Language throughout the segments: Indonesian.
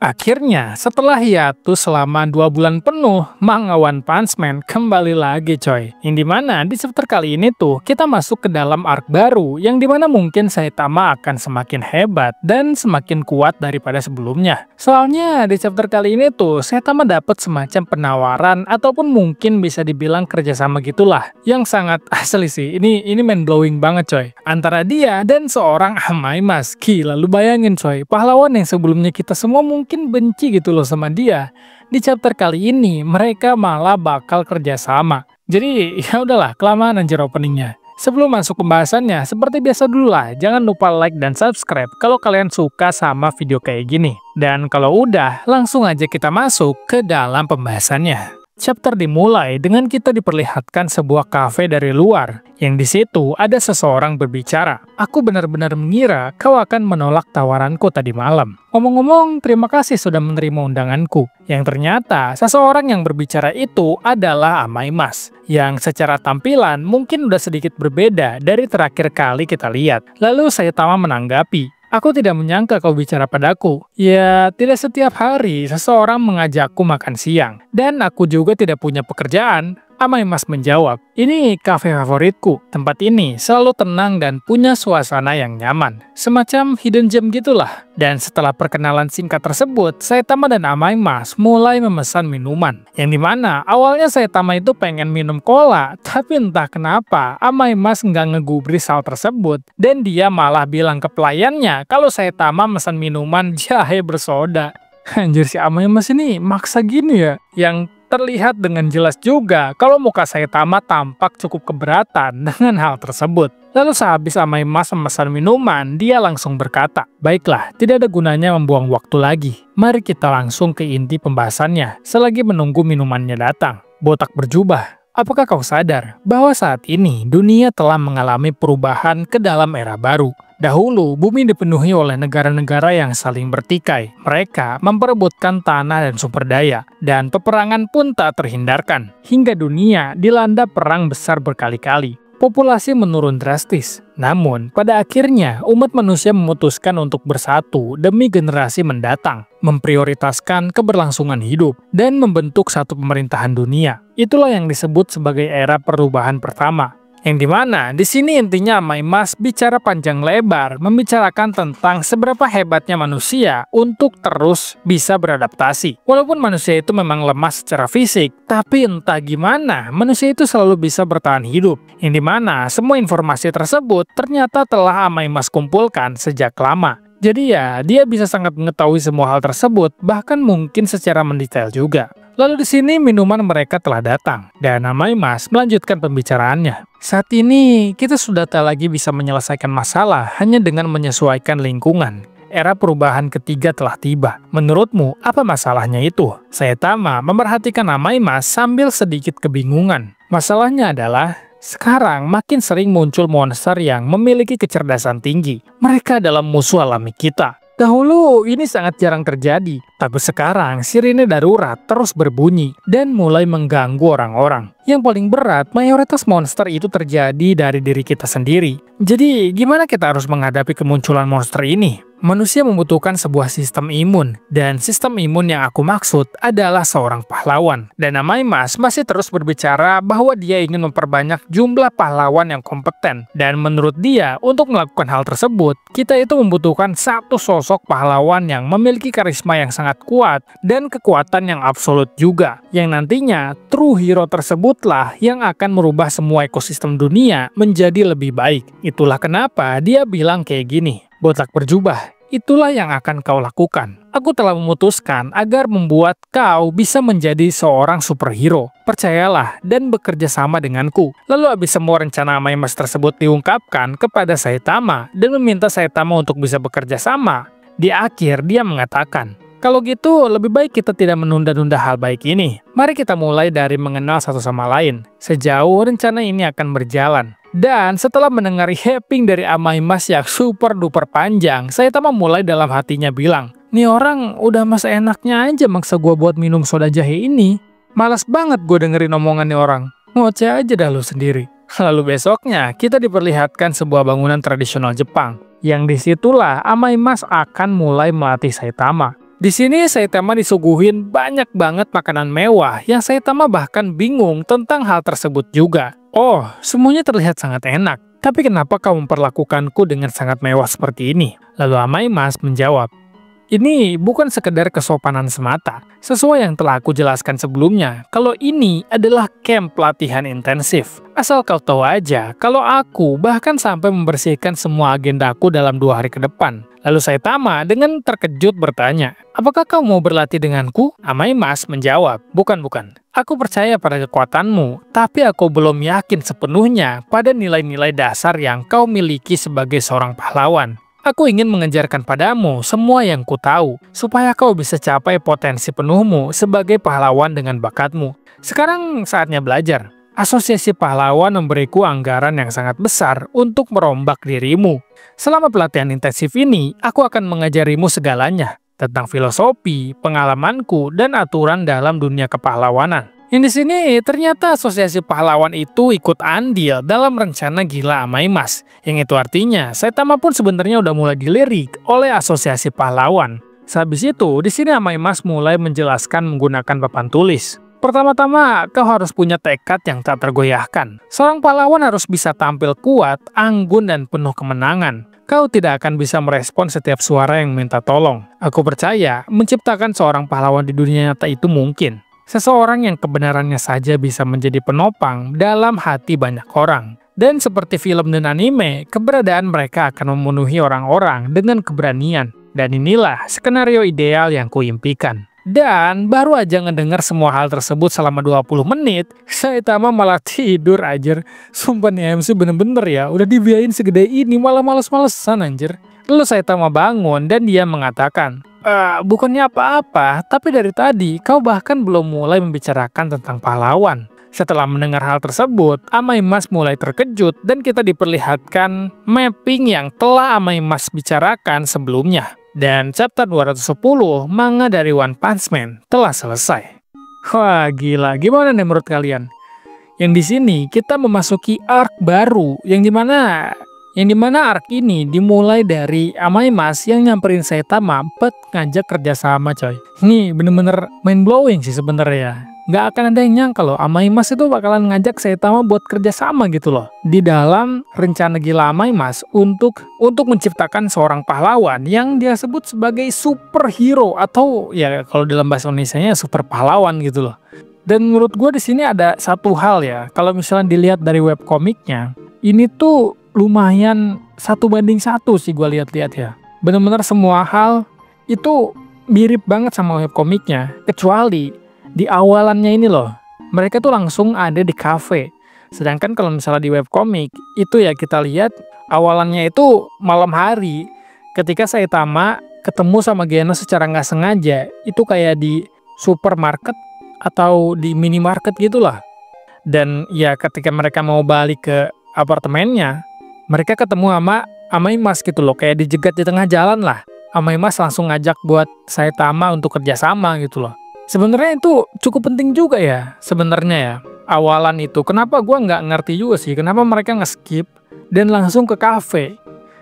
Akhirnya, setelah hiatus selama 2 bulan penuh, manga One Punch Man kembali lagi coy. Yang dimana di chapter kali ini tuh, kita masuk ke dalam arc baru, yang dimana mungkin Saitama akan semakin hebat dan semakin kuat daripada sebelumnya. Soalnya di chapter kali ini tuh, Saitama dapat semacam penawaran, ataupun mungkin bisa dibilang kerjasama gitulah. Yang sangat asli sih, ini mind blowing banget coy. Antara dia dan seorang Amaimas. Gila, lu bayangin coy, pahlawan yang sebelumnya kita semua mungkin benci gitu loh sama dia. Di chapter kali ini mereka malah bakal kerjasama. Jadi ya udahlah, kelamaan anjir openingnya. Sebelum masuk pembahasannya, seperti biasa dulu lah, jangan lupa like dan subscribe kalau kalian suka sama video kayak gini. Dan kalau udah, langsung aja kita masuk ke dalam pembahasannya. Chapter dimulai dengan kita diperlihatkan sebuah kafe dari luar, yang di situ ada seseorang berbicara. Aku benar-benar mengira kau akan menolak tawaranku tadi malam. Ngomong-ngomong, terima kasih sudah menerima undanganku. Yang ternyata, seseorang yang berbicara itu adalah Amaimas, yang secara tampilan mungkin udah sedikit berbeda dari terakhir kali kita lihat. Lalu Saitama menanggapi, aku tidak menyangka kau bicara padaku. Ya, tidak setiap hari seseorang mengajakku makan siang. Dan aku juga tidak punya pekerjaan. Amaimas menjawab, ini kafe favoritku. Tempat ini selalu tenang dan punya suasana yang nyaman. Semacam hidden gem gitulah. Dan setelah perkenalan singkat tersebut, Saitama dan Amaimas mulai memesan minuman. Yang dimana awalnya Saitama itu pengen minum cola, tapi entah kenapa Amaimas nggak ngegubris hal tersebut. Dan dia malah bilang ke pelayannya kalau Saitama mesan minuman jahe bersoda. Anjir, si Amaimas ini maksa gini ya. Yang terlihat dengan jelas juga kalau muka Saitama tampak cukup keberatan dengan hal tersebut. Lalu sehabis Amaimas memesan minuman, dia langsung berkata, baiklah, tidak ada gunanya membuang waktu lagi. Mari kita langsung ke inti pembahasannya selagi menunggu minumannya datang. Botak berjubah, apakah kau sadar bahwa saat ini dunia telah mengalami perubahan ke dalam era baru? Dahulu, bumi dipenuhi oleh negara-negara yang saling bertikai. Mereka memperebutkan tanah dan sumber daya, dan peperangan pun tak terhindarkan. Hingga dunia dilanda perang besar berkali-kali. Populasi menurun drastis. Namun, pada akhirnya umat manusia memutuskan untuk bersatu demi generasi mendatang, memprioritaskan keberlangsungan hidup, dan membentuk satu pemerintahan dunia. Itulah yang disebut sebagai era perubahan pertama. Yang dimana di sini intinya Amaimas bicara panjang lebar membicarakan tentang seberapa hebatnya manusia untuk terus bisa beradaptasi. Walaupun manusia itu memang lemah secara fisik, tapi entah gimana manusia itu selalu bisa bertahan hidup. Yang dimana semua informasi tersebut ternyata telah Amaimas kumpulkan sejak lama. Jadi ya, dia bisa sangat mengetahui semua hal tersebut, bahkan mungkin secara mendetail juga. Lalu di sini minuman mereka telah datang, dan Amaimas melanjutkan pembicaraannya. Saat ini, kita sudah tak lagi bisa menyelesaikan masalah hanya dengan menyesuaikan lingkungan. Era perubahan ketiga telah tiba. Menurutmu, apa masalahnya itu? Saitama memerhatikan Amaimas sambil sedikit kebingungan. Masalahnya adalah, sekarang makin sering muncul monster yang memiliki kecerdasan tinggi. Mereka adalah musuh alami kita. Dahulu ini sangat jarang terjadi, tapi sekarang sirine darurat terus berbunyi dan mulai mengganggu orang-orang. Yang paling berat, mayoritas monster itu terjadi dari diri kita sendiri. Jadi, gimana kita harus menghadapi kemunculan monster ini? Manusia membutuhkan sebuah sistem imun, dan sistem imun yang aku maksud adalah seorang pahlawan. Dan Amaimas masih terus berbicara bahwa dia ingin memperbanyak jumlah pahlawan yang kompeten. Dan menurut dia, untuk melakukan hal tersebut, kita itu membutuhkan satu sosok pahlawan yang memiliki karisma yang sangat kuat dan kekuatan yang absolut juga. Yang nantinya, true hero tersebutlah yang akan merubah semua ekosistem dunia menjadi lebih baik. Itulah kenapa dia bilang kayak gini. Botak berjubah, itulah yang akan kau lakukan. Aku telah memutuskan agar membuat kau bisa menjadi seorang superhero. Percayalah dan bekerja sama denganku. Lalu habis semua rencana Amaimas tersebut diungkapkan kepada Saitama dan meminta Saitama untuk bisa bekerja sama, di akhir dia mengatakan, kalau gitu lebih baik kita tidak menunda-nunda hal baik ini. Mari kita mulai dari mengenal satu sama lain. Sejauh rencana ini akan berjalan. Dan setelah mendengar happing dari Amaimas yang super duper panjang, Saitama mulai dalam hatinya bilang, nih orang udah masa enaknya aja maksa gue buat minum soda jahe ini. Malas banget gue dengerin omongan nih orang. Ngoceh aja dah lu sendiri. Lalu besoknya kita diperlihatkan sebuah bangunan tradisional Jepang. Yang disitulah Amaimas akan mulai melatih Saitama. Di sini Saitama disuguhin banyak banget makanan mewah yang Saitama bahkan bingung tentang hal tersebut juga. Oh, semuanya terlihat sangat enak. Tapi kenapa kau memperlakukanku dengan sangat mewah seperti ini? Lalu Amaimas menjawab, ini bukan sekedar kesopanan semata. Sesuai yang telah aku jelaskan sebelumnya, kalau ini adalah camp pelatihan intensif. Asal kau tahu aja, kalau aku bahkan sampai membersihkan semua agendaku dalam 2 hari ke depan. Lalu Saitama dengan terkejut bertanya, apakah kau mau berlatih denganku? Amaimas menjawab, bukan. Aku percaya pada kekuatanmu, tapi aku belum yakin sepenuhnya pada nilai-nilai dasar yang kau miliki sebagai seorang pahlawan. Aku ingin mengejarkan padamu semua yang ku tahu, supaya kau bisa capai potensi penuhmu sebagai pahlawan dengan bakatmu. Sekarang saatnya belajar. Asosiasi pahlawan memberiku anggaran yang sangat besar untuk merombak dirimu. Selama pelatihan intensif ini, aku akan mengajarimu segalanya tentang filosofi, pengalamanku, dan aturan dalam dunia kepahlawanan. Yang di sini ternyata asosiasi pahlawan itu ikut andil dalam rencana gila Amaimas. Yang itu artinya Saitama pun sebenarnya udah mulai dilirik oleh asosiasi pahlawan. Sehabis itu, di sini Amaimas mulai menjelaskan menggunakan papan tulis. Pertama-tama, kau harus punya tekad yang tak tergoyahkan. Seorang pahlawan harus bisa tampil kuat, anggun, dan penuh kemenangan. Kau tidak akan bisa merespon setiap suara yang minta tolong. Aku percaya, menciptakan seorang pahlawan di dunia nyata itu mungkin. Seseorang yang kebenarannya saja bisa menjadi penopang dalam hati banyak orang. Dan seperti film dan anime, keberadaan mereka akan memenuhi orang-orang dengan keberanian. Dan inilah skenario ideal yang kuimpikan. Dan baru aja ngedengar semua hal tersebut selama 20 menit, Saitama malah tidur aja. Sumpah nih MC bener-bener ya, udah dibiayain segede ini malah males-malesan anjir. Lalu Saitama bangun dan dia mengatakan, bukannya apa-apa, tapi dari tadi kau bahkan belum mulai membicarakan tentang pahlawan. Setelah mendengar hal tersebut, Amaimas mulai terkejut dan kita diperlihatkan mapping yang telah Amaimas bicarakan sebelumnya. Dan chapter 210 manga dari One Punch Man telah selesai. Wah gila, gimana nih menurut kalian? Yang di sini kita memasuki arc baru yang dimana arc ini dimulai dari Amaimas yang nyamperin Saitama buat ngajak kerjasama coy. Ini bener-bener mind blowing sih sebenarnya. Nggak akan ada yang nyangka loh Amaimas itu bakalan ngajak Saitama buat kerjasama gitu loh. Di dalam rencana gila Amaimas untuk menciptakan seorang pahlawan yang dia sebut sebagai superhero atau ya kalau dalam bahasa Indonesianya super pahlawan gitu loh. Dan menurut gue di sini ada satu hal ya, kalau misalnya dilihat dari webkomiknya, ini tuh lumayan 1:1 sih gue lihat-lihat ya. Bener-bener semua hal itu mirip banget sama webkomiknya, kecuali di awalannya ini loh, mereka tuh langsung ada di kafe. Sedangkan kalau misalnya di webkomik, itu ya kita lihat awalannya itu malam hari. Ketika Saitama ketemu sama Genos secara nggak sengaja, itu kayak di supermarket atau di minimarket gitulah. Dan ya ketika mereka mau balik ke apartemennya, mereka ketemu sama Amaimas gitu loh, kayak dijegat di tengah jalan lah. Amaimas langsung ngajak buat Saitama untuk kerjasama gitu loh. Sebenarnya itu cukup penting juga ya, sebenarnya ya. Awalan itu, kenapa gue nggak ngerti juga sih, kenapa mereka nge-skip dan langsung ke kafe.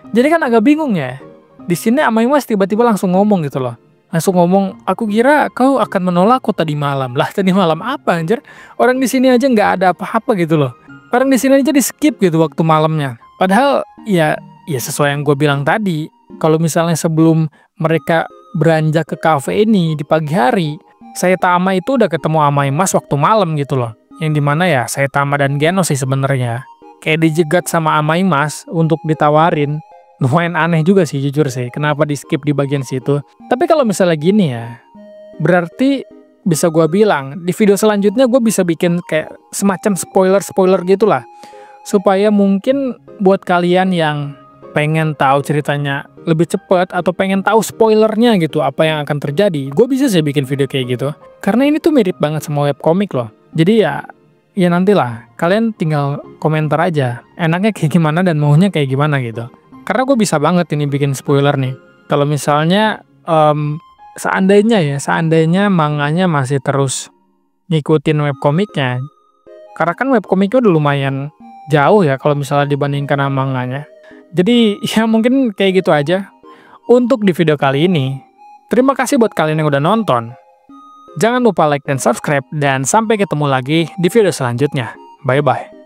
Jadi kan agak bingung ya. Di sini Amaimas tiba-tiba langsung ngomong gitu loh. Langsung ngomong, aku kira kau akan menolakku tadi malam. Lah tadi malam apa anjir? Orang di sini aja nggak ada apa-apa gitu loh. Orang di sini aja di-skip gitu waktu malamnya. Padahal ya sesuai yang gue bilang tadi, kalau misalnya sebelum mereka beranjak ke kafe ini di pagi hari, Saitama itu udah ketemu Amaimas waktu malam gitu loh. Yang dimana ya Saitama dan Genos sih sebenarnya kayak dijegat sama Amaimas untuk ditawarin. Lumayan aneh juga sih jujur sih, kenapa di skip di bagian situ. Tapi kalau misalnya gini ya, berarti bisa gue bilang di video selanjutnya gue bisa bikin kayak semacam spoiler gitu lah, supaya mungkin buat kalian yang pengen tahu ceritanya lebih cepat atau pengen tahu spoilernya gitu apa yang akan terjadi, gue bisa sih bikin video kayak gitu. Karena ini tuh mirip banget sama webkomik loh. Jadi ya nantilah kalian tinggal komentar aja enaknya kayak gimana dan maunya kayak gimana gitu. Karena gue bisa banget ini bikin spoiler nih. Kalau misalnya seandainya manganya masih terus ngikutin webkomiknya. Karena kan webkomiknya udah lumayan jauh ya kalau misalnya dibandingkan sama manganya. Jadi ya mungkin kayak gitu aja untuk di video kali ini. Terima kasih buat kalian yang udah nonton. Jangan lupa like dan subscribe, dan sampai ketemu lagi di video selanjutnya. Bye-bye.